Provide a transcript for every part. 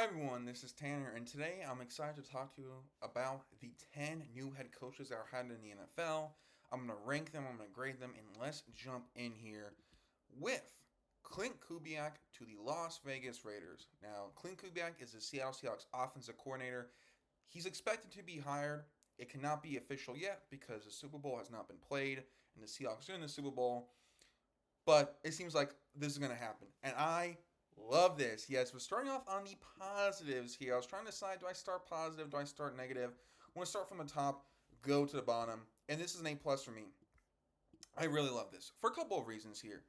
Hi everyone, this is Tanner, and today I'm excited to talk to you about the 10 new head coaches that are hired in the NFL. I'm going to rank them, I'm going to grade them, and let's jump in here with Clint Kubiak to the Las Vegas Raiders. Now, Clint Kubiak is the Seattle Seahawks offensive coordinator. He's expected to be hired. It cannot be official yet because the Super Bowl has not been played, and the Seahawks are in the Super Bowl. But it seems like this is going to happen. And I love this. Yes, we're starting off on the positives here. I was trying to decide, do I start positive? Do I start negative? I'm going to start from the top, go to the bottom. And this is an A plus for me. I really love this for a couple of reasons here.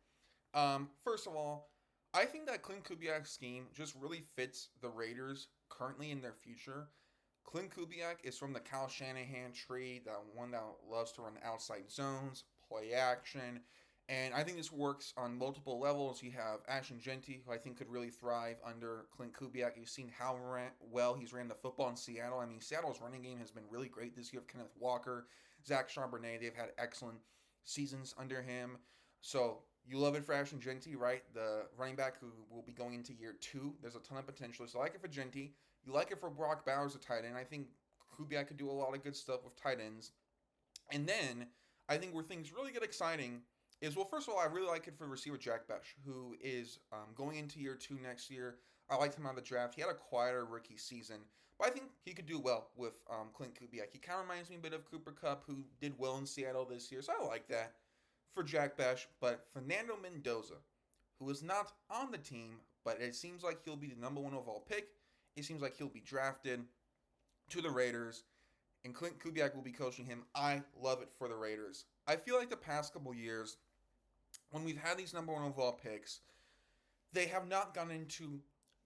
First of all, I think that Clint Kubiak's scheme just really fits the Raiders currently in their future. Clint Kubiak is from the Kyle Shanahan tree, that one that loves to run outside zones, play action, and I think this works on multiple levels. You have Ashton Jeanty, who I think could really thrive under Clint Kubiak. You've seen how well he's ran the football in Seattle. I mean, Seattle's running game has been really great this year. With Kenneth Walker, Zach Charbonnet, they've had excellent seasons under him. So you love it for Ashton Jeanty, right? The running back who will be going into year two. There's a ton of potential. So I like it for Jeanty. You like it for Brock Bowers, a tight end. I think Kubiak could do a lot of good stuff with tight ends. And then I think where things really get exciting is, well, first of all, I really like it for receiver Jack Bech, who is going into year two next year. I liked him out of the draft. He had a quieter rookie season, but I think he could do well with Clint Kubiak. He kind of reminds me a bit of Cooper Kupp, who did well in Seattle this year, so I like that for Jack Bech. But Fernando Mendoza, who is not on the team, but it seems like he'll be the number one overall pick. It seems like he'll be drafted to the Raiders, and Clint Kubiak will be coaching him. I love it for the Raiders. I feel like the past couple years, when we've had these number one overall picks, they have not gone into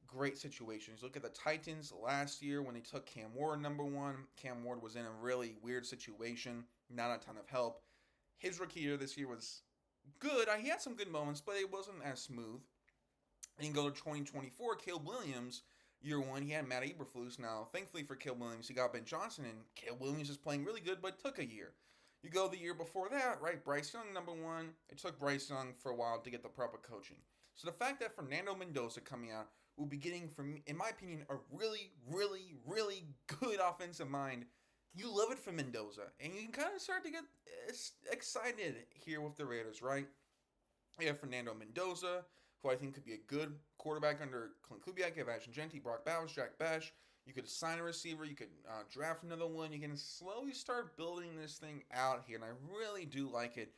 great situations. Look at the Titans last year when they took Cam Ward number one. Cam Ward was in a really weird situation, not a ton of help. His rookie year this year was good. He had some good moments, but it wasn't as smooth. And you go to 2024, Caleb Williams, year one, he had Matt Eberflus. Now, thankfully for Caleb Williams, he got Ben Johnson, and Caleb Williams is playing really good, but it took a year. You go the year before that, right? Bryce Young, number one. It took Bryce Young for a while to get the proper coaching. So the fact that Fernando Mendoza coming out will be getting, from, in my opinion, a really, really, really good offensive mind. You love it for Mendoza, and you can kind of start to get excited here with the Raiders, right? You have Fernando Mendoza, who I think could be a good quarterback under Clint Kubiak. You have Ashton Jeanty, Brock Bowers, Jack Bech. You could sign a receiver. You could draft another one. You can slowly start building this thing out here, and I really do like it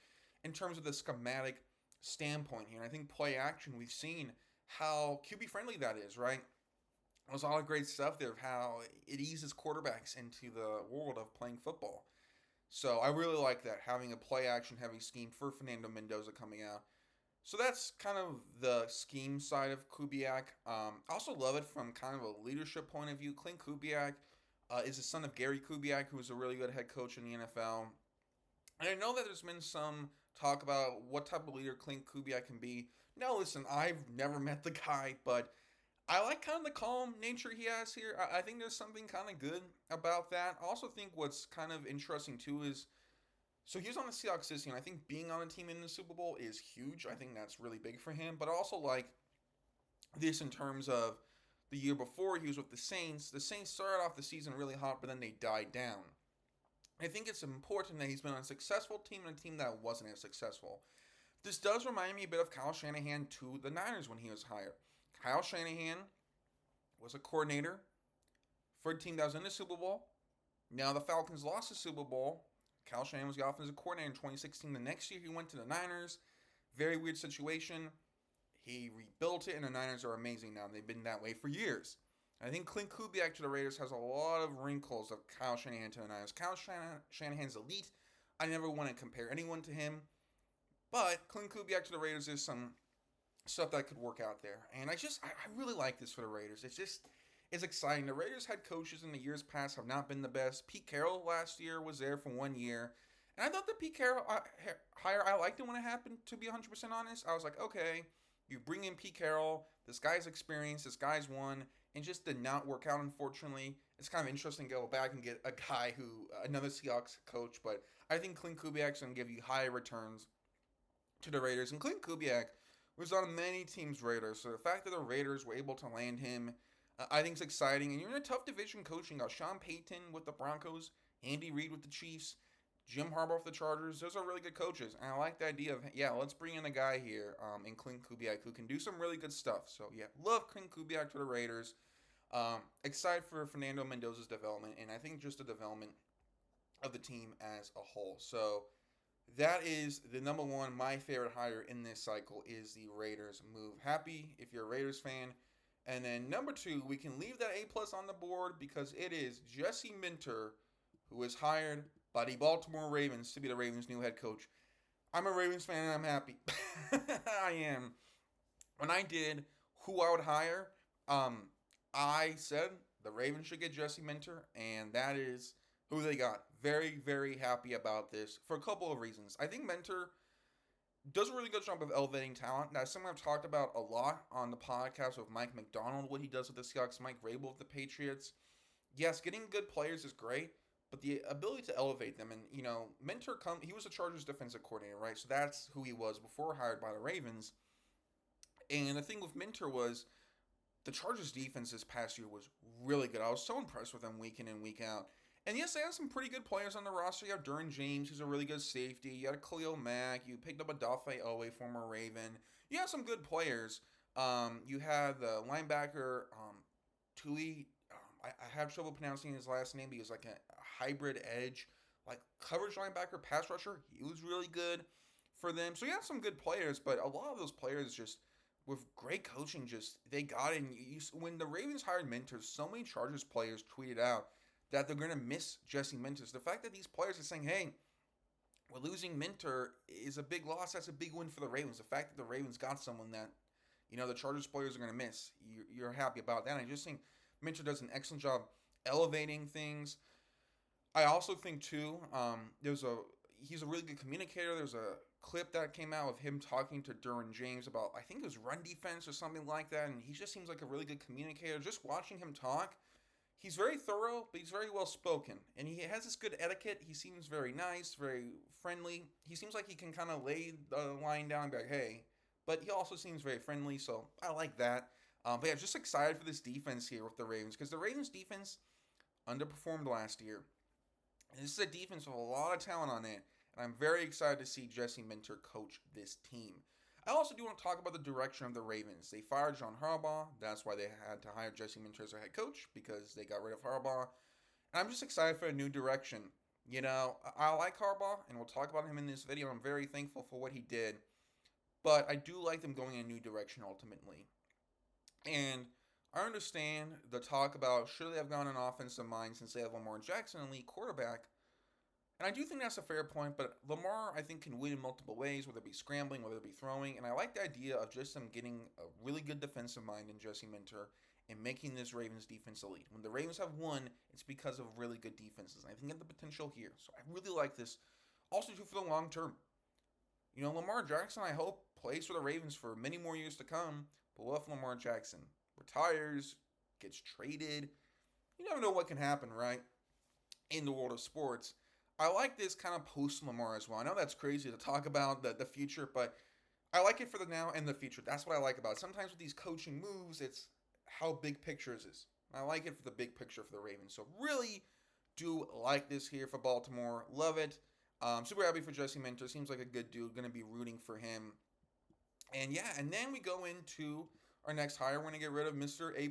in terms of the schematic standpoint here. And I think play action, we've seen how QB friendly that is, right? There's a lot of great stuff there of how it eases quarterbacks into the world of playing football. So I really like that, having a play action heavy scheme for Fernando Mendoza coming out. So that's kind of the scheme side of Kubiak. I also love it from kind of a leadership point of view. Clint Kubiak is the son of Gary Kubiak, who is a really good head coach in the NFL. And I know that there's been some talk about what type of leader Clint Kubiak can be. Now, listen, I've never met the guy, but I like kind of the calm nature he has here. I think there's something kind of good about that. I also think what's kind of interesting, too, is so he was on the Seahawks this year, and I think being on a team in the Super Bowl is huge. I think that's really big for him. But I also like this in terms of the year before he was with the Saints. The Saints started off the season really hot, but then they died down. I think it's important that he's been on a successful team and a team that wasn't as successful. This does remind me a bit of Kyle Shanahan to the Niners when he was hired. Kyle Shanahan was a coordinator for a team that was in the Super Bowl. Now the Falcons lost the Super Bowl. Kyle Shanahan was the offensive coordinator in 2016. The next year he went to the Niners. Very weird situation. He rebuilt it, and the Niners are amazing now. They've been that way for years. I think Clint Kubiak to the Raiders has a lot of wrinkles of Kyle Shanahan to the Niners. Kyle Shanahan's elite. I never want to compare anyone to him. But Clint Kubiak to the Raiders is some stuff that could work out there. And I really like this for the Raiders. It's exciting. The Raiders head coaches in the years past have not been the best. Pete Carroll last year was there for 1 year. And I thought the Pete Carroll hire, I liked it when it happened, to be 100% honest. I was like, okay, you bring in Pete Carroll. This guy's experienced. This guy's won. And just did not work out, unfortunately. It's kind of interesting to go back and get a guy another Seahawks coach. But I think Clint Kubiak's going to give you higher returns to the Raiders. And Clint Kubiak was on many teams' radars. So the fact that the Raiders were able to land him I think it's exciting. And you're in a tough division coaching. You got Sean Payton with the Broncos, Andy Reid with the Chiefs, Jim Harbaugh with the Chargers. Those are really good coaches. And I like the idea of, yeah, let's bring in a guy here in Clint Kubiak who can do some really good stuff. So, yeah, love Clint Kubiak to the Raiders. Excited for Fernando Mendoza's development. And I think just the development of the team as a whole. So, that is the number one, my favorite hire in this cycle is the Raiders move. Happy if you're a Raiders fan. And then number two, we can leave that A plus on the board because it is Jesse Minter, who is hired by the Baltimore Ravens to be the Ravens' new head coach. I'm a Ravens fan and I'm happy. I am. When I did who I would hire, I said the Ravens should get Jesse Minter, and that is who they got. Very, very happy about this for a couple of reasons. I think Minter does a really good job of elevating talent. That's something I've talked about a lot on the podcast with Mike McDonald, what he does with the Seahawks, Mike Vrabel with the Patriots. Yes, getting good players is great, but the ability to elevate them, and Minter he was a Chargers defensive coordinator, right? So that's who he was before hired by the Ravens. And the thing with Minter was the Chargers defense this past year was really good. I was so impressed with them week in and week out. And yes, they have some pretty good players on the roster. You have Derwin James, who's a really good safety. You had Khalil Mack. You picked up a Odafe Owe, former Raven. You have some good players. You had the linebacker, Tui. I have trouble pronouncing his last name because like a hybrid edge, like coverage linebacker, pass rusher. He was really good for them. So you have some good players, but a lot of those players just with great coaching, just they got it. And when the Ravens hired Mentors, so many Chargers players tweeted out that they're going to miss Jesse Minter. The fact that these players are saying, hey, we're losing Minter is a big loss. That's a big win for the Ravens. The fact that the Ravens got someone that, the Chargers players are going to miss, you're happy about that. And I just think Minter does an excellent job elevating things. I also think, too, he's a really good communicator. There's a clip that came out of him talking to Derwin James about, I think it was run defense or something like that. And he just seems like a really good communicator. Just watching him talk, he's very thorough, but he's very well spoken. And he has this good etiquette. He seems very nice, very friendly. He seems like he can kind of lay the line down and be like, hey. But he also seems very friendly, so I like that. But yeah, just excited for this defense here with the Ravens. Because the Ravens defense underperformed last year. And this is a defense with a lot of talent on it. And I'm very excited to see Jesse Minter coach this team. I also do want to talk about the direction of the Ravens. They fired John Harbaugh. That's why they had to hire Jesse Minter as their head coach, because they got rid of Harbaugh. And I'm just excited for a new direction. I like Harbaugh, and we'll talk about him in this video. I'm very thankful for what he did. But I do like them going in a new direction ultimately. And I understand the talk about should they have gone an offensive mind since they have Lamar Jackson, an elite quarterback. And I do think that's a fair point, but Lamar, I think, can win in multiple ways, whether it be scrambling, whether it be throwing. And I like the idea of just them getting a really good defensive mind in Jesse Minter and making this Ravens defense elite. When the Ravens have won, it's because of really good defenses. And I think they have the potential here. So I really like this. Also, too, for the long term. Lamar Jackson, I hope, plays for the Ravens for many more years to come. But what if Lamar Jackson retires, gets traded? You never know what can happen, right? In the world of sports. I like this kind of post-Lamar as well. I know that's crazy to talk about the future, but I like it for the now and the future. That's what I like about it. Sometimes with these coaching moves, it's how big pictures is. I like it for the big picture for the Ravens. So really do like this here for Baltimore. Love it. Super happy for Jesse Minter. Seems like a good dude. Going to be rooting for him. And yeah, and then we go into our next hire. We're going to get rid of Mr. A+.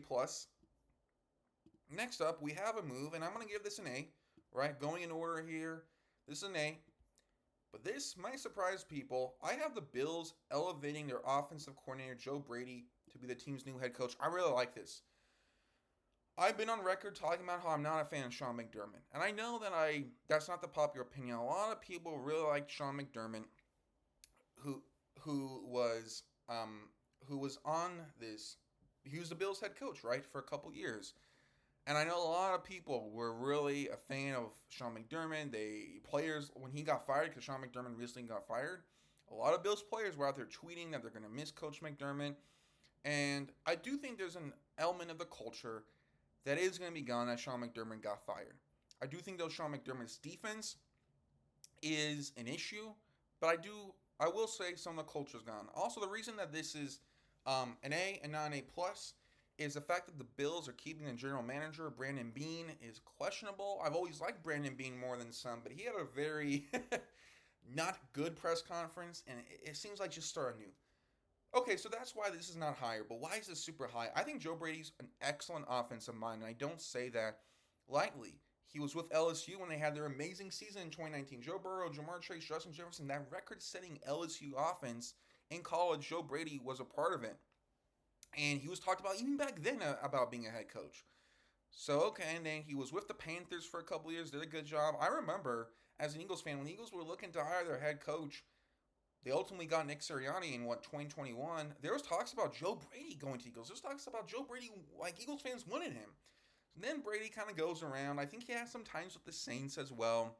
Next up, we have a move, and I'm going to give this an A. Right, going in order here. This is an A. But this might surprise people. I have the Bills elevating their offensive coordinator, Joe Brady, to be the team's new head coach. I really like this. I've been on record talking about how I'm not a fan of Sean McDermott. And I know that that's not the popular opinion. A lot of people really like Sean McDermott, who was on this. He was the Bills head coach, right, for a couple years. And I know a lot of people were really a fan of Sean McDermott. Players, when he got fired, because Sean McDermott recently got fired, a lot of Bills players were out there tweeting that they're going to miss Coach McDermott. And I do think there's an element of the culture that is going to be gone as Sean McDermott got fired. I do think, though, Sean McDermott's defense is an issue, but I will say some of the culture's gone. Also, the reason that this is an A and not an A+, is the fact that the Bills are keeping the general manager. Brandon Beane is questionable. I've always liked Brandon Beane more than some, but he had a very not good press conference, and it seems like just start anew. Okay, so that's why this is not higher, but why is this super high? I think Joe Brady's an excellent offensive mind, and I don't say that lightly. He was with LSU when they had their amazing season in 2019. Joe Burrow, Jamar Chase, Justin Jefferson, that record setting LSU offense in college, Joe Brady was a part of it. And he was talked about even back then about being a head coach. So, okay, and then he was with the Panthers for a couple years, did a good job. I remember as an Eagles fan, when the Eagles were looking to hire their head coach, they ultimately got Nick Sirianni in 2021. There was talks about Joe Brady going to Eagles. There's talks about Joe Brady, like Eagles fans wanted him. And then Brady kind of goes around. I think he has some times with the Saints as well.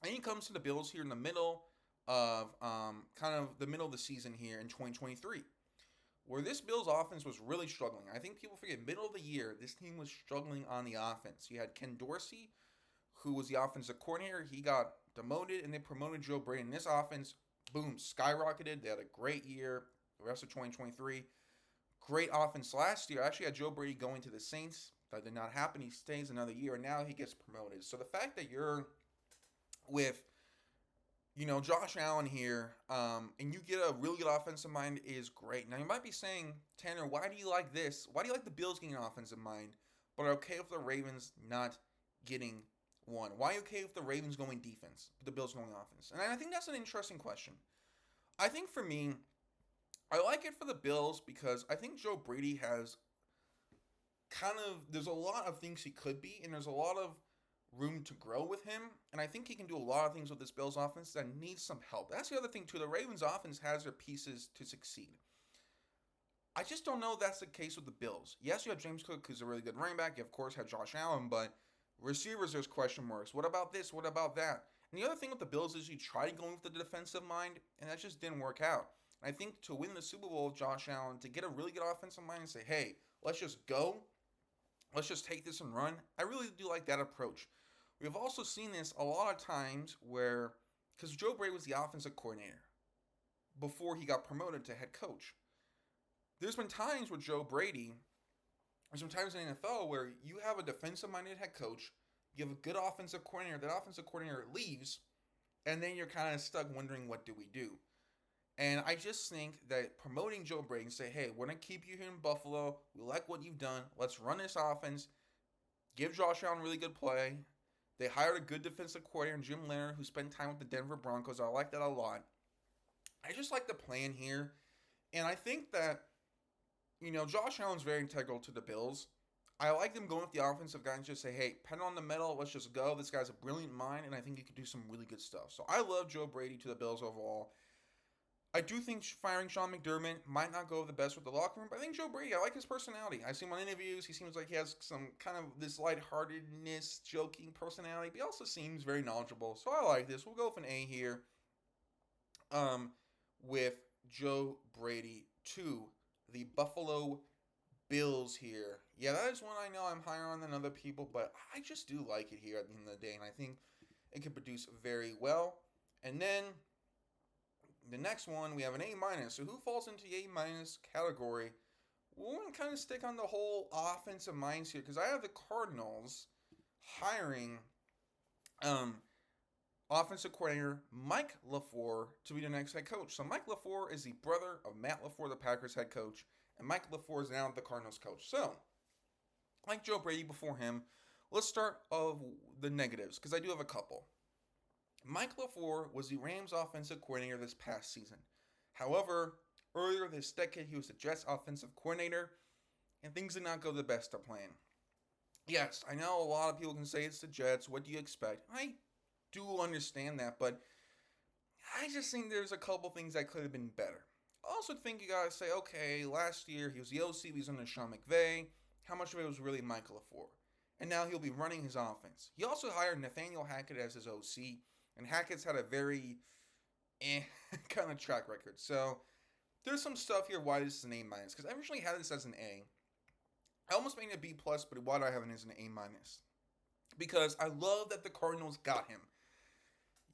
And he comes to the Bills here in the middle of kind of the middle of the season here in 2023, where this Bills offense was really struggling. I think people forget middle of the year, this team was struggling on the offense. You had Ken Dorsey, who was the offensive coordinator. He got demoted, and they promoted Joe Brady. And this offense, boom, skyrocketed. They had a great year the rest of 2023. Great offense last year. I actually had Joe Brady going to the Saints. That did not happen. He stays another year, and now he gets promoted. So the fact that you're with, Josh Allen here, and you get a really good offensive mind is great. Now, you might be saying, Tanner, why do you like this? Why do you like the Bills getting an offensive mind, but are okay with the Ravens not getting one? Why are you okay with the Ravens going defense, but the Bills going offense? And I think that's an interesting question. I think for me, I like it for the Bills because I think Joe Brady has there's a lot of things he could be, and there's a lot of room to grow with him. And I think he can do a lot of things with this Bills offense that needs some help. That's the other thing, too. The Ravens offense has their pieces to succeed. I just don't know if that's the case with the Bills. Yes, you have James Cook, who's a really good running back. You, of course, have Josh Allen, but receivers, there's question marks. What about this? What about that? And the other thing with the Bills is you tried going with the defensive mind, and that just didn't work out. And I think to win the Super Bowl with Josh Allen, to get a really good offensive mind and say, hey, let's just go. Let's just take this and run. I really do like that approach. We've also seen this a lot of times where, because Joe Brady was the offensive coordinator before he got promoted to head coach. There's been times with Joe Brady, there's been times in the NFL where you have a defensive-minded head coach, you have a good offensive coordinator, that offensive coordinator leaves, and then you're kind of stuck wondering, what do we do? And I just think that promoting Joe Brady and say, hey, we're going to keep you here in Buffalo. We like what you've done. Let's run this offense. Give Josh Allen really good play. They hired a good defensive coordinator, Jim Leonard, who spent time with the Denver Broncos. I like that a lot. I just like the plan here. And I think that, Josh Allen's very integral to the Bills. I like them going with the offensive guy and just say, hey, pedal on the metal. Let's just go. This guy's a brilliant mind, and I think he could do some really good stuff. So I love Joe Brady to the Bills overall. I do think firing Sean McDermott might not go the best with the locker room, but I think Joe Brady, I like his personality. I see him on interviews. He seems like he has some kind of this lightheartedness, joking personality, but he also seems very knowledgeable. So I like this. We'll go with an A here with Joe Brady to the Buffalo Bills here. Yeah, that is one I know I'm higher on than other people, but I just do like it here at the end of the day, and I think it can produce very well. And then the next one, we have an A-. So who falls into the A- category? We're going to kind of stick on the whole offensive minds here because I have the Cardinals hiring offensive coordinator Mike LaFleur to be the next head coach. So Mike LaFleur is the brother of Matt LaFleur, the Packers head coach, and Mike LaFleur is now the Cardinals coach. So, like Joe Brady before him, let's start of the negatives because I do have a couple. Mike LaFleur was the Rams offensive coordinator this past season. However, earlier this decade, he was the Jets offensive coordinator, and things did not go the best of plan. Yes, I know a lot of people can say it's the Jets. What do you expect? I do understand that, but I just think there's a couple things that could have been better. I also think you gotta say, okay, last year he was the OC, he was under Sean McVay. How much of it was really Mike LaFleur? And now he'll be running his offense. He also hired Nathaniel Hackett as his OC. And Hackett's had a very kind of track record. So there's some stuff here why this is an A-. Because I originally had this as an A. I almost made it a B+, but why do I have it as an A-? Because I love that the Cardinals got him.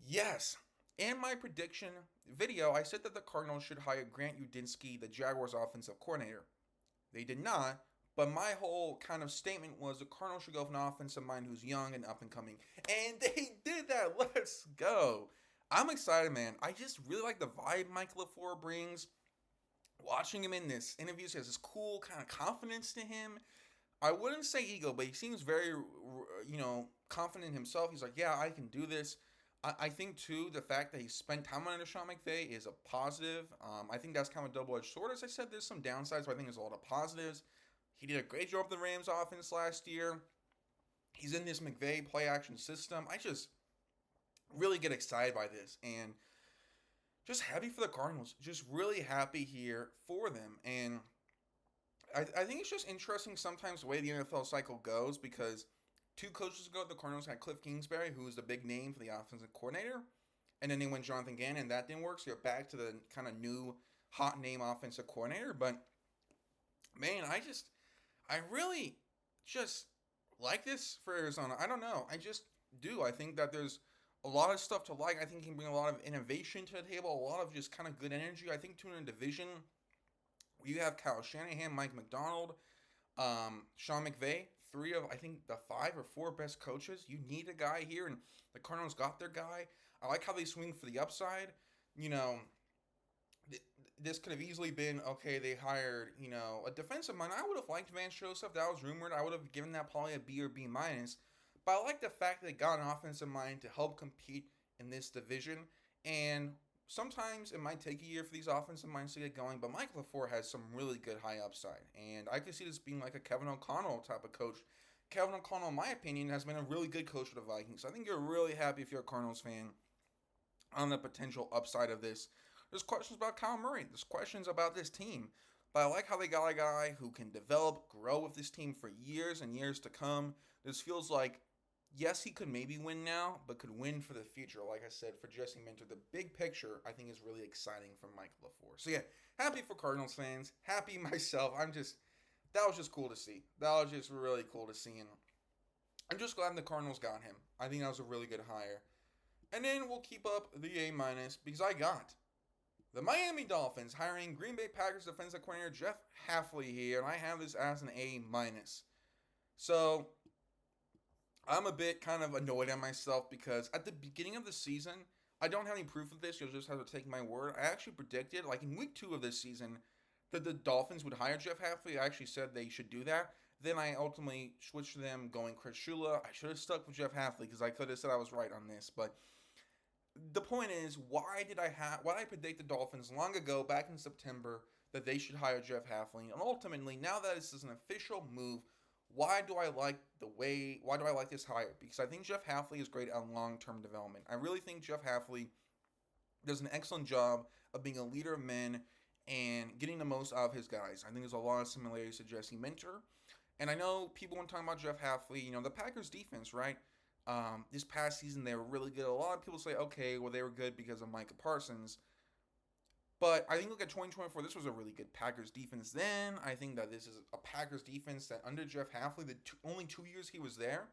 Yes, in my prediction video, I said that the Cardinals should hire Grant Udinski, the Jaguars offensive coordinator. They did not, But my whole kind of statement was the Cardinals should go with an offensive mind who's young and up and coming. And they did that. Let's go. I'm excited, man. I just really like the vibe Mike LaFleur brings. Watching him in this interviews, he has this cool kind of confidence to him. I wouldn't say ego, but he seems very, confident in himself. He's like, yeah, I can do this. I think too the fact that he spent time under Sean McVay is a positive. I think that's kind of a double-edged sword. As I said, there's some downsides, but I think there's a lot of positives. He did a great job with the Rams offense last year. He's in this McVay play action system. I just really get excited by this and just happy for the Cardinals. Just really happy here for them. And I think it's just interesting sometimes the way the NFL cycle goes because 2 coaches ago, the Cardinals had Cliff Kingsbury, who was the big name for the offensive coordinator. And then they went Jonathan Gannon, and that didn't work. So you're back to the kind of new hot name offensive coordinator. But, man, I really just like this for Arizona. I don't know. I just do. I think that there's a lot of stuff to like. I think he can bring a lot of innovation to the table, a lot of just kind of good energy. I think to in a division where you have Kyle Shanahan, Mike McDonald, Sean McVay, 3 of I think the 5 or 4 best coaches. You need a guy here, and the Cardinals got their guy. I like how they swing for the upside. You know, this could have easily been okay. They hired a defensive mind. I would have liked Vance Joseph. That was rumored. I would have given that probably a B or B minus. But I like the fact that they got an offensive mind to help compete in this division. And sometimes it might take a year for these offensive minds to get going. But Mike LaFleur has some really good high upside. And I could see this being like a Kevin O'Connell type of coach. Kevin O'Connell, in my opinion, has been a really good coach for the Vikings. So I think you're really happy if you're a Cardinals fan on the potential upside of this. There's questions about Kyle Murray. There's questions about this team. But I like how they got a guy who can develop, grow with this team for years and years to come. This feels like, yes, he could maybe win now, but could win for the future. Like I said, for Jesse Minter, the big picture, I think, is really exciting for Mike LaFleur. So, yeah, happy for Cardinals fans. Happy myself. That was just cool to see. That was just really cool to see. And I'm just glad the Cardinals got him. I think that was a really good hire. And then we'll keep up the A- because I got the Miami Dolphins hiring Green Bay Packers defensive coordinator Jeff Hafley here, and I have this as an A-. So I'm a bit kind of annoyed at myself because at the beginning of the season, I don't have any proof of this. You'll just have to take my word. I actually predicted, like in week 2 of this season, that the Dolphins would hire Jeff Hafley. I actually said they should do that. Then I ultimately switched to them going Chris Shula. I should have stuck with Jeff Hafley because I could have said I was right on this, but the point is, why did I predict the Dolphins long ago, back in September, that they should hire Jeff Hafley? And ultimately, now that this is an official move, why do I like this hire? Because I think Jeff Hafley is great on long-term development. I really think Jeff Hafley does an excellent job of being a leader of men and getting the most out of his guys. I think there's a lot of similarities to Jesse Minter. And I know people when talking about Jeff Hafley, the Packers defense, right? This past season, they were really good. A lot of people say, okay, well, they were good because of Micah Parsons. But I think look at 2024, this was a really good Packers defense then. I think that this is a Packers defense that under Jeff Hafley, only 2 years he was there,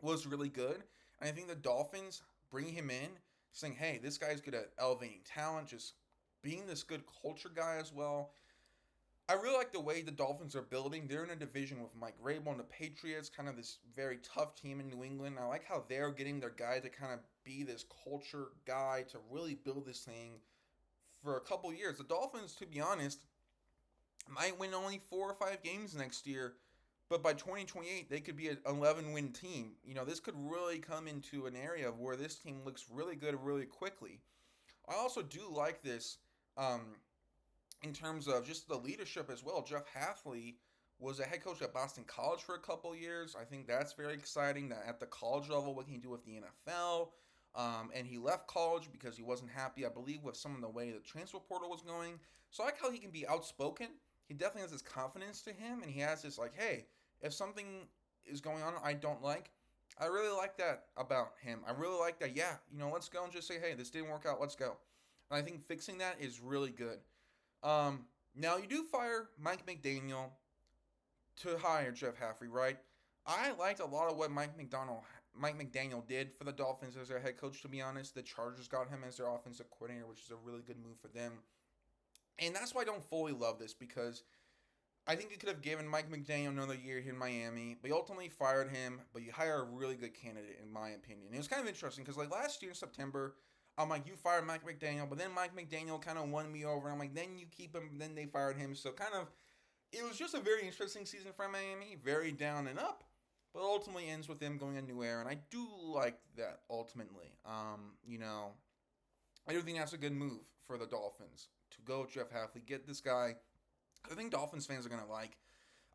was really good. And I think the Dolphins bringing him in, saying, hey, this guy's good at elevating talent, just being this good culture guy as well. I really like the way the Dolphins are building. They're in a division with Mike Vrabel and the Patriots, kind of this very tough team in New England. I like how they're getting their guy to kind of be this culture guy to really build this thing for a couple years. The Dolphins, to be honest, might win only 4 or 5 games next year, but by 2028, they could be an 11-win team. This could really come into an area where this team looks really good really quickly. I also do like this in terms of just the leadership as well. Jeff Hafley was a head coach at Boston College for a couple years. I think that's very exciting that at the college level, what can he do with the NFL? And he left college because he wasn't happy, I believe, with some of the way the transfer portal was going. So I like how he can be outspoken. He definitely has this confidence to him, and he has this like, hey, if something is going on I don't like, I really like that about him. I really like that, yeah, let's go and just say, hey, this didn't work out, let's go. And I think fixing that is really good. Now you do fire Mike McDaniel to hire Jeff Hafley, right? I liked a lot of what Mike McDaniel did for the Dolphins as their head coach, to be honest. The Chargers got him as their offensive coordinator, which is a really good move for them. And that's why I don't fully love this, because I think you could have given Mike McDaniel another year here in Miami, but you ultimately fired him. But you hire a really good candidate, in my opinion. It was kind of interesting because, like, last year in September, I'm like, you fired Mike McDaniel, but then Mike McDaniel kind of won me over. I'm like, then you keep him, then they fired him. So kind of, it was just a very interesting season for Miami, very down and up, but ultimately ends with them going a new era, and I do like that ultimately. I do think that's a good move for the Dolphins to go Jeff Hafley, get this guy. I think Dolphins fans are gonna like.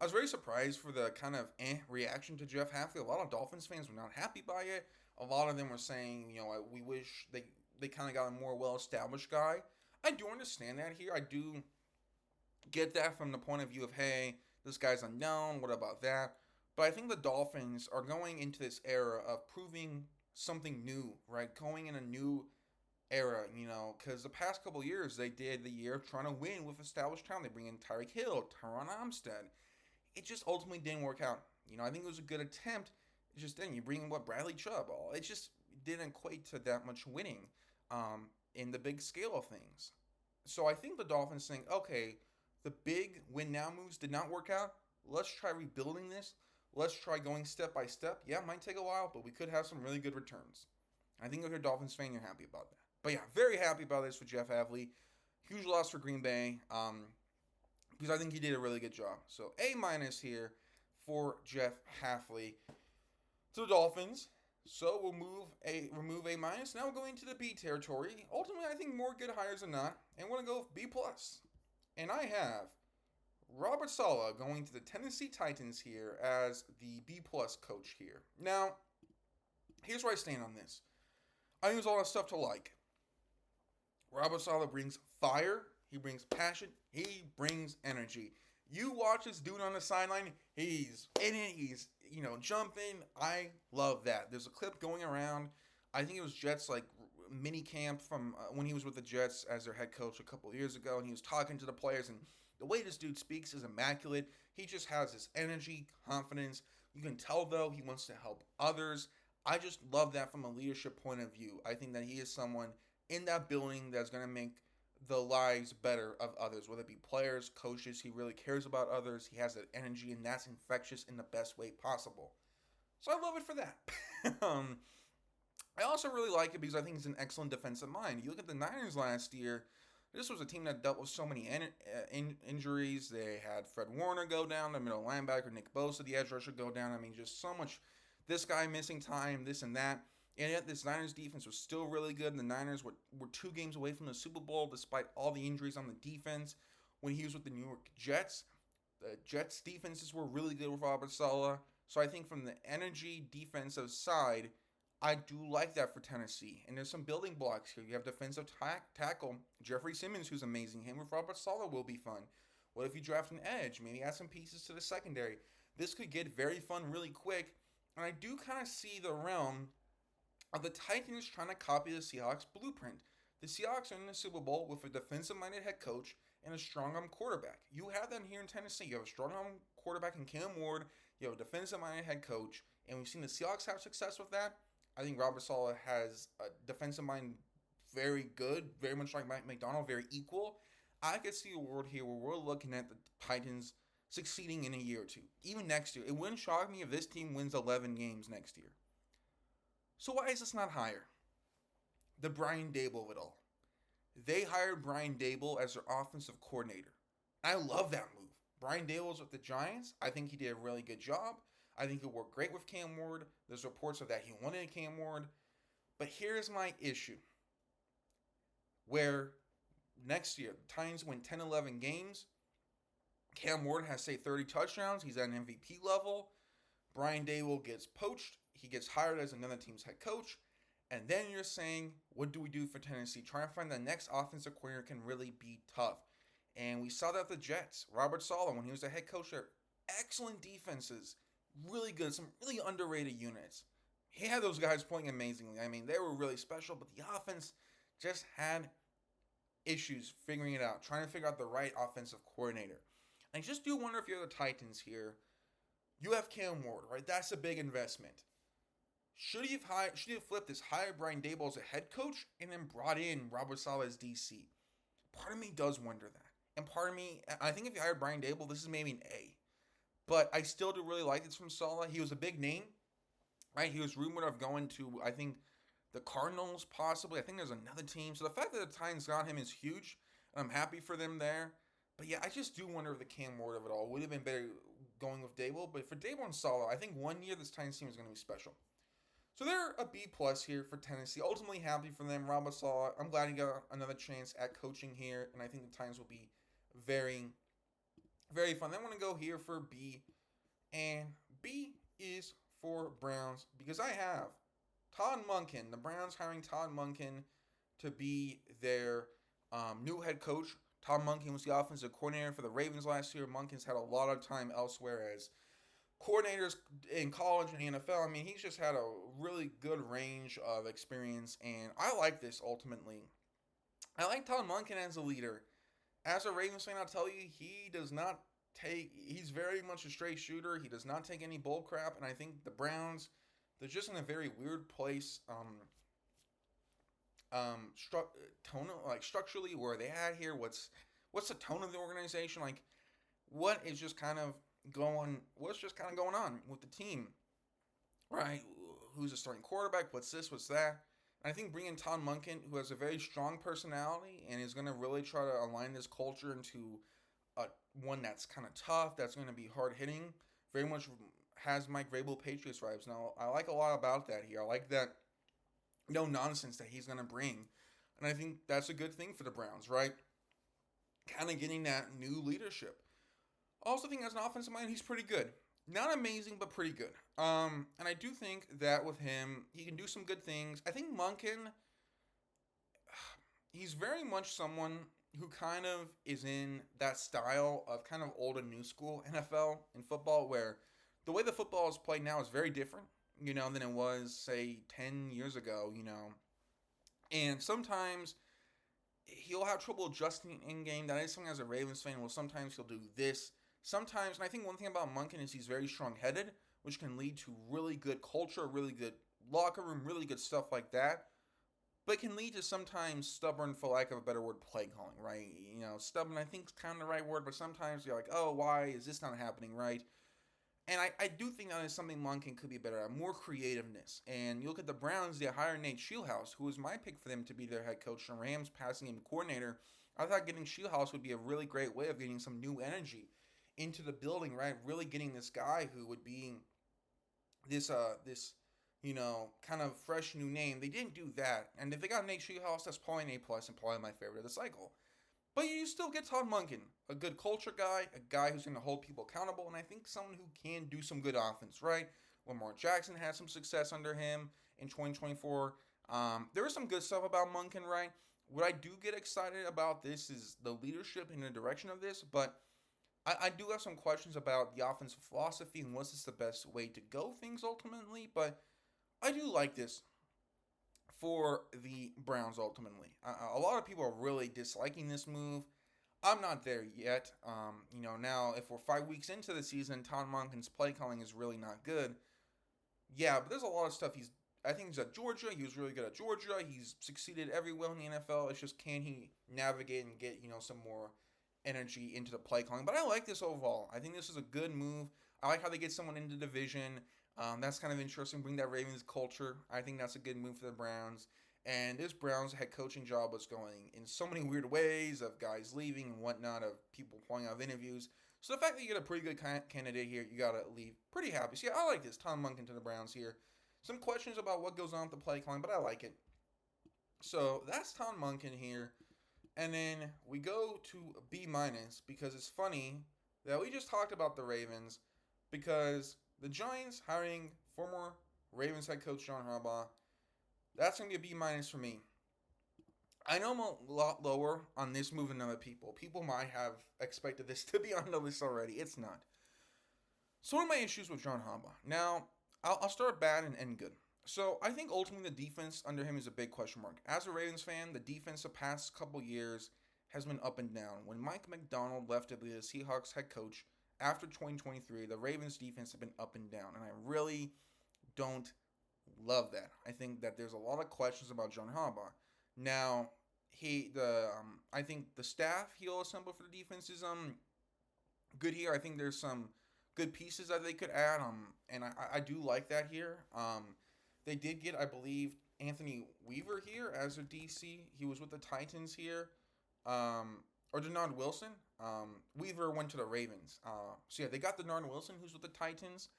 I was very surprised for the kind of reaction to Jeff Hafley. A lot of Dolphins fans were not happy by it. A lot of them were saying, we wish they kind of got a more well established guy. I do understand that here. I do get that from the point of view of, hey, this guy's unknown. What about that? But I think the Dolphins are going into this era of proving something new, right? Going in a new era, because the past couple years they did the year of trying to win with established talent. They bring in Tyreek Hill, Tyron Armstead. It just ultimately didn't work out. I think it was a good attempt. It just didn't. You bring in Bradley Chubb. It just didn't equate to that much winning in the big scale of things. So I think the Dolphins think, okay, the big win now moves did not work out. Let's try rebuilding this. Let's try going step by step. Yeah, it might take a while, but we could have some really good returns. I think if you're a Dolphins fan, you're happy about that. But yeah, very happy about this for Jeff Hafley. Huge loss for Green Bay because I think he did a really good job. So A minus here for Jeff Hafley to the Dolphins. So we'll remove A minus. Now we're going to the B territory. Ultimately, I think more good hires than not, and we're gonna go with B plus. And I have Robert Saleh going to the Tennessee Titans here as the B plus coach here. Now, here's where I stand on this. I think there's a lot of stuff to like. Robert Saleh brings fire. He brings passion. He brings energy. You watch this dude on the sideline. He's in it. He's, jumping. I love that. There's a clip going around. I think it was Jets, mini camp from when he was with the Jets as their head coach a couple of years ago. And he was talking to the players. And the way this dude speaks is immaculate. He just has this energy, confidence. You can tell, though, he wants to help others. I just love that from a leadership point of view. I think that he is someone in that building that's going to make the lives better of others, whether it be players, coaches. He really cares about others. He has that energy, and that's infectious in the best way possible. So I love it for that. I also really like it because I think he's an excellent defensive mind. You look at the Niners last year, this was a team that dealt with so many injuries. They had Fred Warner go down, the middle linebacker, Nick Bosa, the edge rusher, go down. I mean, just so much, this guy missing time, this and that. And yet this Niners defense was still really good. And the Niners were 2 games away from the Super Bowl despite all the injuries on the defense. When he was with the New York Jets, the Jets defenses were really good with Robert Saleh. So I think from the energy defensive side, I do like that for Tennessee. And there's some building blocks here. You have defensive tackle Jeffrey Simmons, who's amazing. Him with Robert Saleh will be fun. What if you draft an edge? Maybe add some pieces to the secondary. This could get very fun really quick. And I do kind of see the realm of the Titans trying to copy the Seahawks blueprint. The Seahawks are in the Super Bowl with a defensive-minded head coach and a strong-arm quarterback. You have that here in Tennessee. You have a strong-arm quarterback in Cam Ward. You have a defensive-minded head coach. And we've seen the Seahawks have success with that. I think Robert Saleh has a defensive mind very good, very much like Mike Macdonald, very equal. I could see a world here where we're looking at the Titans succeeding in a year or two. Even next year. It wouldn't shock me if this team wins 11 games next year. So why is this not higher? The Brian Daboll of it all. They hired Brian Daboll as their offensive coordinator. I love that move. Brian Daboll's with the Giants. I think he did a really good job. I think he'll work great with Cam Ward. There's reports of that he wanted Cam Ward. But here's my issue. Where next year, the Titans win 10, 11 games. Cam Ward has, say, 30 touchdowns. He's at an MVP level. Brian Daboll gets poached. He gets hired as another team's head coach. And then you're saying, what do we do for Tennessee? Trying to find the next offensive coordinator can really be tough. And we saw that with the Jets. Robert Saleh, when he was the head coach there, excellent defenses. Really good. Some really underrated units. He had those guys playing amazingly. I mean, they were really special, but the offense just had issues figuring it out. Trying to figure out the right offensive coordinator. And I just do wonder if you're the Titans here. You have Cam Ward, right? That's a big investment. Should he have flipped this, hired Brian Daboll as a head coach, and then brought in Robert Saleh as DC? Part of me does wonder that. And part of me, I think if you hired Brian Dable, this is maybe an A. But I still do really like this from Saleh. He was a big name, right? He was rumored of going to, I think, the Cardinals possibly. I think there's another team. So the fact that the Titans got him is huge. And I'm happy for them there. But yeah, I just do wonder if the Cam Ward of it all would have been better going with Dable. But for Dable and Saleh, I think one year this Titans team is going to be special. So they're a B plus here for Tennessee. Ultimately happy for them. Robert Saleh, I'm glad he got another chance at coaching here, and I think the Titans will be very, very fun. Then I want to go here for B, and B is for Browns because I have Todd Monken. The Browns hiring Todd Monken to be their new head coach. Todd Monken was the offensive coordinator for the Ravens last year. Monken's had a lot of time elsewhere as coordinators in college and the NFL. I mean, he's just had a really good range of experience, and I like this ultimately. I like Todd Monken as a leader. As a Ravens fan, I'll tell you, he does not he's very much a straight shooter. He does not take any bull crap, and I think the Browns, they're just in a very weird place. Structurally, where they at here? What's the tone of the organization? Like, what is just kind of what's just kind of going on with the team, right? Who's the starting quarterback? What's this? What's that? And I think bringing Todd Monken, who has a very strong personality and is going to really try to align this culture into one that's kind of tough, that's going to be hard hitting, very much has Mike Vrabel Patriots vibes. Now, I like a lot about that here. I like that no nonsense that he's going to bring. And I think that's a good thing for the Browns, right? Kind of getting that new leadership. Also think as an offensive mind, he's pretty good. Not amazing, but pretty good. And I do think that with him, he can do some good things. I think Monken, he's very much someone who kind of is in that style of kind of old and new school NFL in football, where the way the football is played now is very different, than it was, say, 10 years ago, And sometimes he'll have trouble adjusting in game. That is something as a Ravens fan. Well, sometimes he'll do this. Sometimes, and I think one thing about Monken is he's very strong-headed, which can lead to really good culture, really good locker room, really good stuff like that. But can lead to sometimes stubborn, for lack of a better word, play calling, right? Stubborn I think is kind of the right word, but sometimes you're like, oh, why is this not happening, right? And I do think that is something Monken could be better at, more creativeness. And you look at the Browns, they hired Nate Shieldhouse, who was my pick for them to be their head coach, and Rams passing game coordinator. I thought getting Shieldhouse would be a really great way of getting some new energy into the building, right? Really getting this guy who would be this kind of fresh new name. They didn't do that. And if they got Nate Shieldhouse, that's probably an A plus and probably my favorite of the cycle. But you still get Todd Monken, a good culture guy, a guy who's going to hold people accountable, and I think someone who can do some good offense, right? Lamar Jackson had some success under him in 2024. There is some good stuff about Monken, right? What I do get excited about this is the leadership and the direction of this, but I do have some questions about the offensive philosophy and was this the best way to go things ultimately, but I do like this for the Browns ultimately. A lot of people are really disliking this move. I'm not there yet. Now if we're 5 weeks into the season, Todd Monken's play calling is really not good. Yeah, but there's a lot of stuff I think he's at Georgia. He was really good at Georgia. He's succeeded everywhere in the NFL. It's just can he navigate and get, some more energy into the play calling. But I like this overall. I think this is a good move. I like how they get someone into the division. That's kind of interesting. Bring that Ravens culture. I think that's a good move for the Browns. And this Browns head coaching job was going in so many weird ways of guys leaving and whatnot, of people pulling out of interviews. So the fact that you get a pretty good candidate here, you got to leave pretty happy. So yeah, I like this. Tom Monken to the Browns here. Some questions about what goes on with the play calling, but I like it. So that's Tom Monken here. And then we go to B minus because it's funny that we just talked about the Ravens because the Giants hiring former Ravens head coach John Harbaugh, that's going to be a B minus for me. I know I'm a lot lower on this move than other people. People might have expected this to be on the list already. It's not. So what are my issues with John Harbaugh? Now, I'll start bad and end good. So I think ultimately the defense under him is a big question mark. As a Ravens fan, the defense the past couple years has been up and down. When Mike Macdonald left to be the Seahawks head coach after 2023, the Ravens defense have been up and down. And I really don't love that. I think that there's a lot of questions about John Harbaugh. Now, I think the staff he'll assemble for the defense is good here. I think there's some good pieces that they could add. And I do like that here. They did get, I believe, Anthony Weaver here as a DC. He was with the Titans here. Or Denard Wilson. Weaver went to the Ravens. So yeah, they got Denard Wilson, who's with the Titans.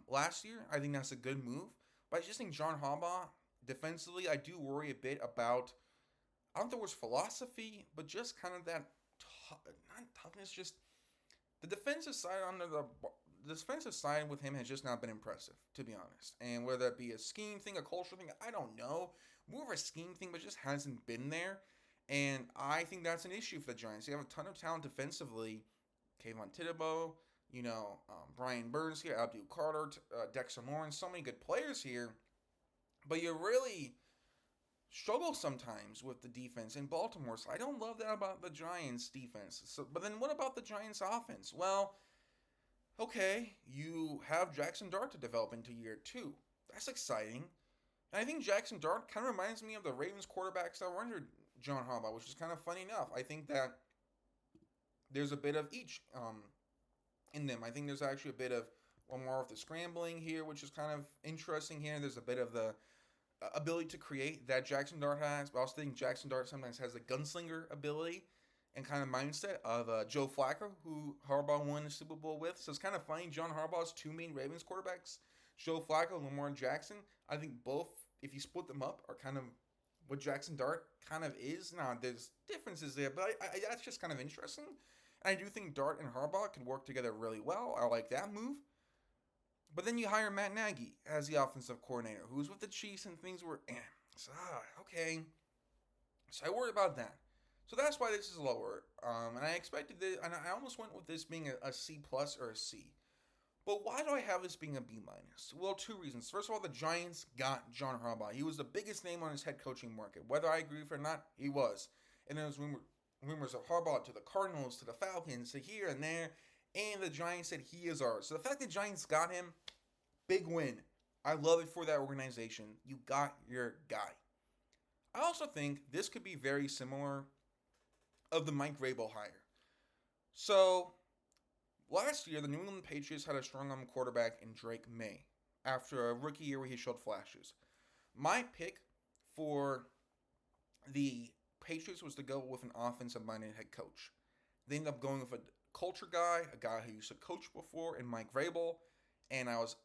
Last year, I think that's a good move. But I just think John Harbaugh defensively, I do worry a bit about. I don't think it was philosophy, but just kind of that not toughness. Just the defensive side the defensive side with him has just not been impressive, to be honest. And whether that be a scheme thing, a culture thing, I don't know. More of a scheme thing, but just hasn't been there. And I think that's an issue for the Giants. They have a ton of talent defensively. Kayvon Thibodeaux, Brian Burns here, Abdul Carter, Dexter Lawrence, so many good players here. But you really struggle sometimes with the defense in Baltimore. So I don't love that about the Giants defense. But then what about the Giants offense? Well, okay, you have Jackson Dart to develop into year 2. That's exciting. And I think Jackson Dart kind of reminds me of the Ravens quarterbacks that were under John Harbaugh, which is kind of funny enough. I think that there's a bit of each in them. I think there's actually a bit of more of the scrambling here, which is kind of interesting here. There's a bit of the ability to create that Jackson Dart has, but I also think Jackson Dart sometimes has a gunslinger ability and kind of mindset of Joe Flacco, who Harbaugh won the Super Bowl with. So it's kind of funny. John Harbaugh's 2 main Ravens quarterbacks, Joe Flacco and Lamar Jackson, I think both, if you split them up, are kind of what Jackson Dart kind of is. Now, there's differences there, but that's just kind of interesting. And I do think Dart and Harbaugh can work together really well. I like that move. But then you hire Matt Nagy as the offensive coordinator, who's with the Chiefs, and things were, okay. So I worry about that. So that's why this is lower. And I expected this, and I almost went with this being a C plus or a C. But why do I have this being a B minus? Well, 2 reasons. First of all, the Giants got John Harbaugh. He was the biggest name on his head coaching market. Whether I agree with it or not, he was. And there was rumors of Harbaugh to the Cardinals, to the Falcons, to here and there. And the Giants said he is ours. So the fact that Giants got him, big win. I love it for that organization. You got your guy. I also think this could be very similar of the Mike Vrabel hire. So last year, the New England Patriots had a strong-arm quarterback in Drake May after a rookie year where he showed flashes. My pick for the Patriots was to go with an offensive-minded head coach. They ended up going with a culture guy, a guy who used to coach before, and Mike Vrabel. And I was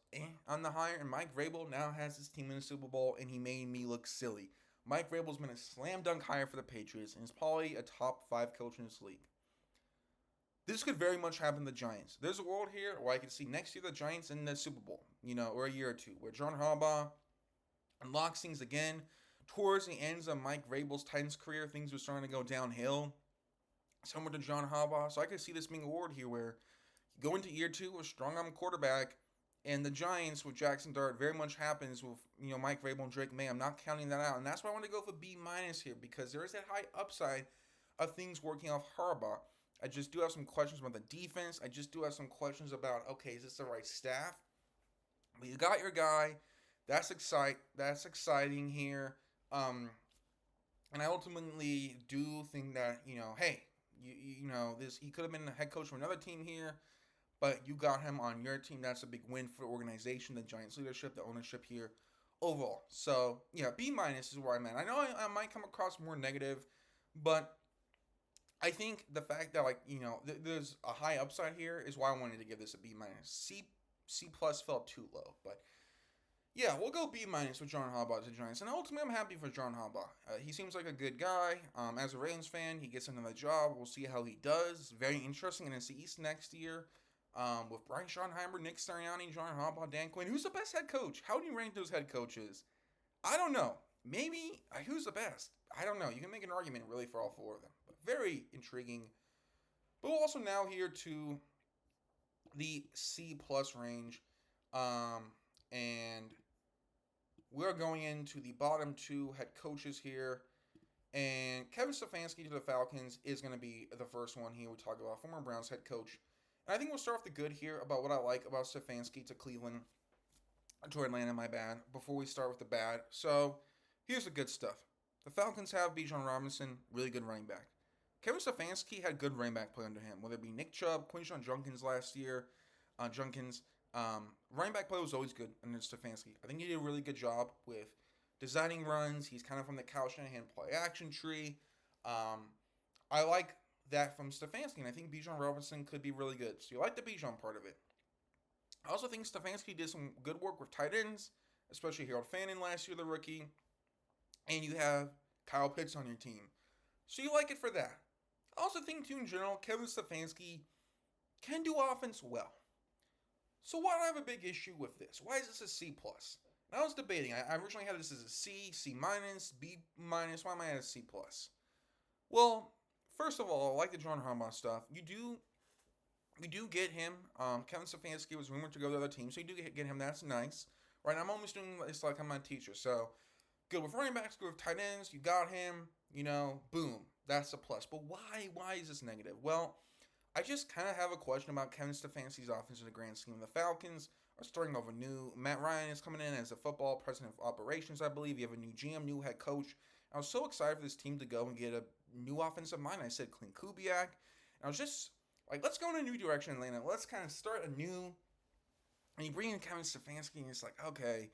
on the hire, and Mike Vrabel now has his team in the Super Bowl, and he made me look silly. Mike Vrabel's been a slam dunk hire for the Patriots, and is probably a top 5 coach in this league. This could very much happen to the Giants. There's a world here where I could see next year the Giants in the Super Bowl, or a year or 2, where John Harbaugh unlocks things again. Towards the ends of Mike Vrabel's Titans career, things were starting to go downhill. Similar to John Harbaugh. So I could see this being a world here where you go into year 2 with a strong-arm quarterback, and the Giants with Jackson Dart very much happens with Mike Vrabel and Drake May. I'm not counting that out. And that's why I want to go for B- here, because there is that high upside of things working off Harbaugh. I just do have some questions about the defense. I just do have some questions about, okay, is this the right staff? But you got your guy. That's exciting here. And I ultimately do think that, hey, this he could have been the head coach for another team here, but you got him on your team. That's a big win for the organization, the Giants leadership, the ownership here overall. So, yeah, B- is where I'm at. I know I might come across more negative, but I think the fact that, there's a high upside here is why I wanted to give this a B-. C plus felt too low, but yeah, we'll go B- with John Harbaugh to the Giants. And ultimately, I'm happy for John Harbaugh. He seems like a good guy. As a Ravens fan, he gets another job. We'll see how he does. Very interesting. And it's the East next year with Brian Schottenheimer, Nick Sirianni, John Harbaugh, Dan Quinn. Who's the best head coach? How do you rank those head coaches? I don't know. Maybe who's the best? I don't know. You can make an argument really for all 4 of them. But very intriguing. But we'll also now here to the C plus range. And we're going into the bottom 2 head coaches here. And Kevin Stefanski to the Falcons is going to be the first one here we talk about. Former Browns head coach. And I think we'll start off the good here about what I like about Stefanski to Cleveland. To Atlanta, my bad. Before we start with the bad. So, here's the good stuff. The Falcons have Bijan Robinson, really good running back. Kevin Stefanski had good running back play under him, whether it be Nick Chubb, Quinshon Junkins last year. Junkins, running back play was always good under Stefanski. I think he did a really good job with designing runs. He's kind of from the Kyle Shanahan play action tree. Um, I like that from Stefanski, and I think Bijan Robinson could be really good. So you like the Bijan part of it. I also think Stefanski did some good work with tight ends, especially Harold Fannin last year, the rookie. And you have Kyle Pitts on your team. So you like it for that. I also think, too, in general, Kevin Stefanski can do offense well. So why do I have a big issue with this? Why is this a C plus? And I was debating. I originally had this as a C, C minus, B minus. Why am I at a C plus? Well, first of all, I like the John Harbaugh stuff. You do get him. Kevin Stefanski was rumored to go to the other team, so you do get him. That's nice, right? I'm almost doing this like I'm a teacher. So good with running backs, good with tight ends. You got him. Boom. That's a plus. But why? Why is this negative? Well, I just kind of have a question about Kevin Stefanski's offense in the grand scheme. The Falcons are starting off a new. Matt Ryan is coming in as a football president of operations, I believe. You have a new GM, new head coach. I was so excited for this team to go and get a new offensive mind. I said Clint Kubiak. And I was just like, let's go in a new direction, Atlanta. Let's kind of start anew. And you bring in Kevin Stefanski, and it's like, okay.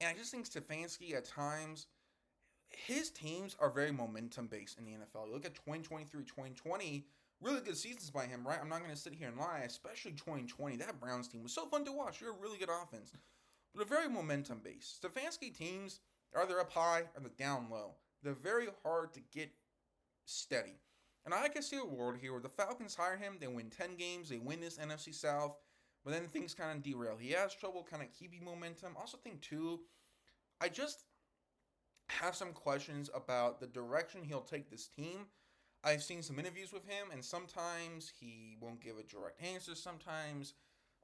And I just think Stefanski at times, his teams are very momentum based in the NFL. You look at 2023, 2020, really good seasons by him, right? I'm not going to sit here and lie, especially 2020. That Browns team was so fun to watch. You're a really good offense. But they're very momentum based. Stefanski teams are either up high or they're down low. They're very hard to get steady. And I can see a world here where the Falcons hire him, they win 10 games, they win this NFC South, but then things kind of derail. He has trouble kind of keeping momentum. I also think, too, I just have some questions about the direction he'll take this team. I've seen some interviews with him, and sometimes he won't give a direct answer. Sometimes,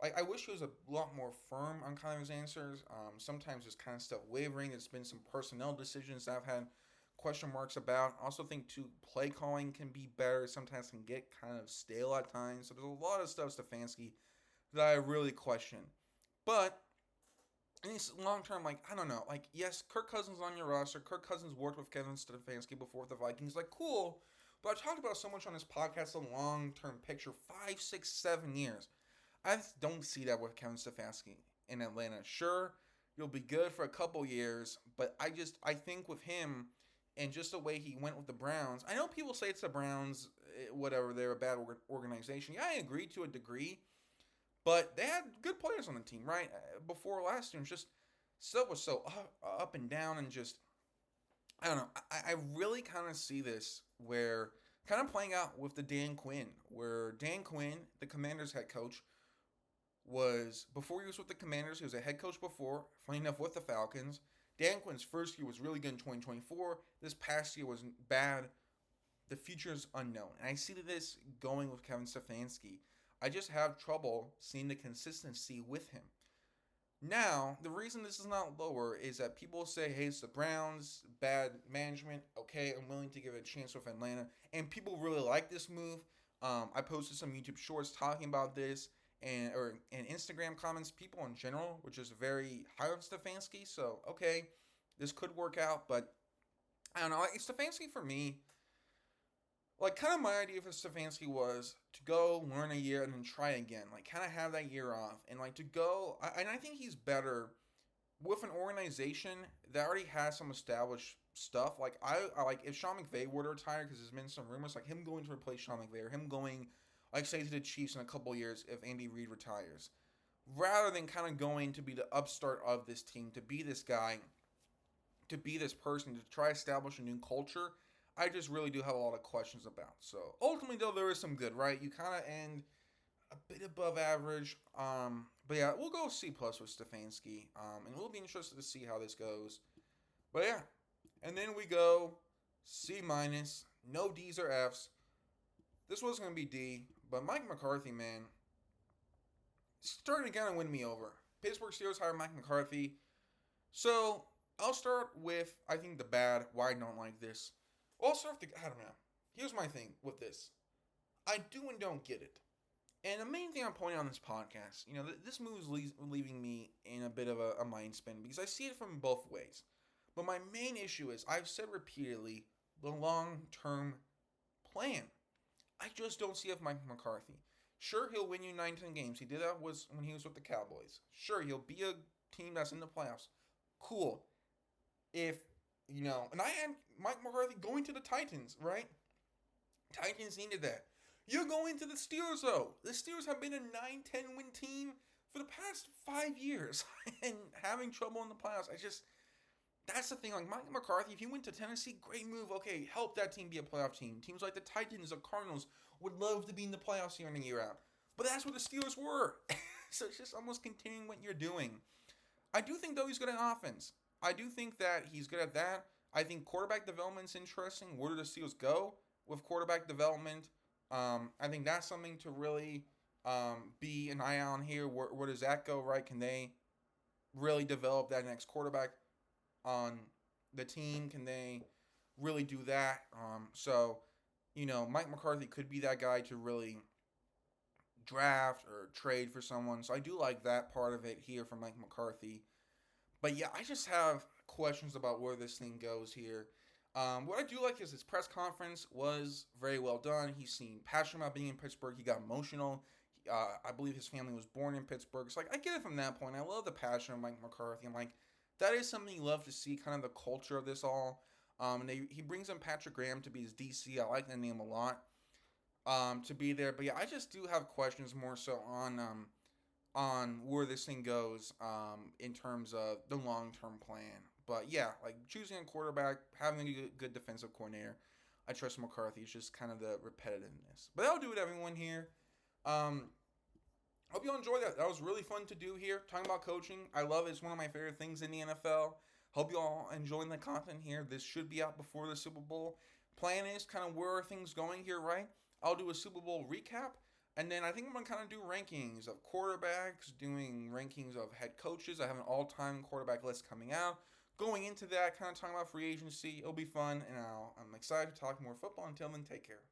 I wish he was a lot more firm on kind of his answers. Sometimes there's kind of stuff wavering. There's been some personnel decisions that I've had question marks about. I also think, too, play calling can be better. Sometimes can get kind of stale at times. So there's a lot of stuff Stefanski that I really question. But in this long term, I don't know. Yes, Kirk Cousins on your roster. Kirk Cousins worked with Kevin Stefanski before with the Vikings. Cool. But I've talked about so much on this podcast, the long-term picture, 5, 6, 7 years. I just don't see that with Kevin Stefanski in Atlanta. Sure, you'll be good for a couple years, but I think with him and just the way he went with the Browns, I know people say it's the Browns, whatever, they're a bad organization. Yeah, I agree to a degree, but they had good players on the team, right? Before last year, just stuff was so up and down and just, I don't know. I really kind of see this where kind of playing out with the Dan Quinn, where Dan Quinn, the Commanders head coach, was, before he was with the Commanders, he was a head coach before, funny enough, with the Falcons. Dan Quinn's first year was really good in 2024. This past year was bad. The future is unknown. And I see this going with Kevin Stefanski. I just have trouble seeing the consistency with him. Now, the reason this is not lower is that people say, hey, it's the Browns, bad management. Okay, I'm willing to give it a chance with Atlanta. And people really like this move. I posted some YouTube shorts talking about this and Instagram comments. People in general were just very high on Stefanski. So, okay, this could work out. But, I don't know. Stefanski, for me, kind of my idea for Stefanski was to go learn a year and then try again. Kind of have that year off. And, to go... And I think he's better with an organization that already has some established stuff. I like if Sean McVay were to retire, because there's been some rumors, him going to replace Sean McVay, or him going, say, to the Chiefs in a couple years if Andy Reid retires. Rather than kind of going to be the upstart of this team, to be this guy, to be this person, to try to establish a new culture, I just really do have a lot of questions about. So, ultimately, though, there is some good, right? You kind of end a bit above average. But, yeah, we'll go C+ with Stefanski. And we'll be interested to see how this goes. But, yeah. And then we go C-. No D's or F's. This was going to be D. But Mike McCarthy, man, starting to kind of win me over. Pittsburgh Steelers hired Mike McCarthy. So, I'll start with, I think, the bad, why I don't like this. Well, I'll start with I don't know. Here's my thing with this. I do and don't get it. And the main thing I'm pointing on this podcast, this move is leaving me in a bit of a mind spin because I see it from both ways. But my main issue is I've said repeatedly the long term plan. I just don't see it with Mike McCarthy. Sure, he'll win you 19 games. He did that was when he was with the Cowboys. Sure, he'll be a team that's in the playoffs. Cool. If and I had Mike McCarthy going to the Titans, right? Titans needed that. You're going to the Steelers though. The Steelers have been a 9-10 win team for the past 5 years and having trouble in the playoffs. That's the thing. Like Mike McCarthy, if he went to Tennessee, great move. Okay, help that team be a playoff team. Teams like the Titans, the Cardinals would love to be in the playoffs year in and year out. But that's what the Steelers were. So it's just almost continuing what you're doing. I do think though he's good at offense. I do think that he's good at that. I think quarterback development's interesting. Where do the Steelers go with quarterback development? I think that's something to really be an eye on here. Where does that go? Right? Can they really develop that next quarterback on the team? Can they really do that? Mike McCarthy could be that guy to really draft or trade for someone. So I do like that part of it here from Mike McCarthy. But yeah, I just have questions about where this thing goes here. What I do like is his press conference was very well done. He seemed passionate about being in Pittsburgh. He got emotional. I believe his family was born in Pittsburgh. So I get it from that point. I love the passion of Mike McCarthy. I'm like, that is something you love to see, kind of the culture of this all. He brings in Patrick Graham to be his DC. I like that name a lot. To be there. But yeah, I just do have questions more so on where this thing goes in terms of the long-term plan. But yeah, like choosing a quarterback, having a good defensive coordinator, I trust McCarthy. It's just kind of the repetitiveness. But that'll do it, everyone here. Hope you all enjoyed that. That was really fun to do here. Talking about coaching. I love it. It's one of my favorite things in the NFL. Hope you all enjoying the content here. This should be out before the Super Bowl. Plan is kind of where are things going here, right? I'll do a Super Bowl recap. And then I think I'm going to kind of do rankings of quarterbacks, doing rankings of head coaches. I have an all-time quarterback list coming out. Going into that, kind of talking about free agency. It'll be fun, and I'm excited to talk more football. Until then, take care.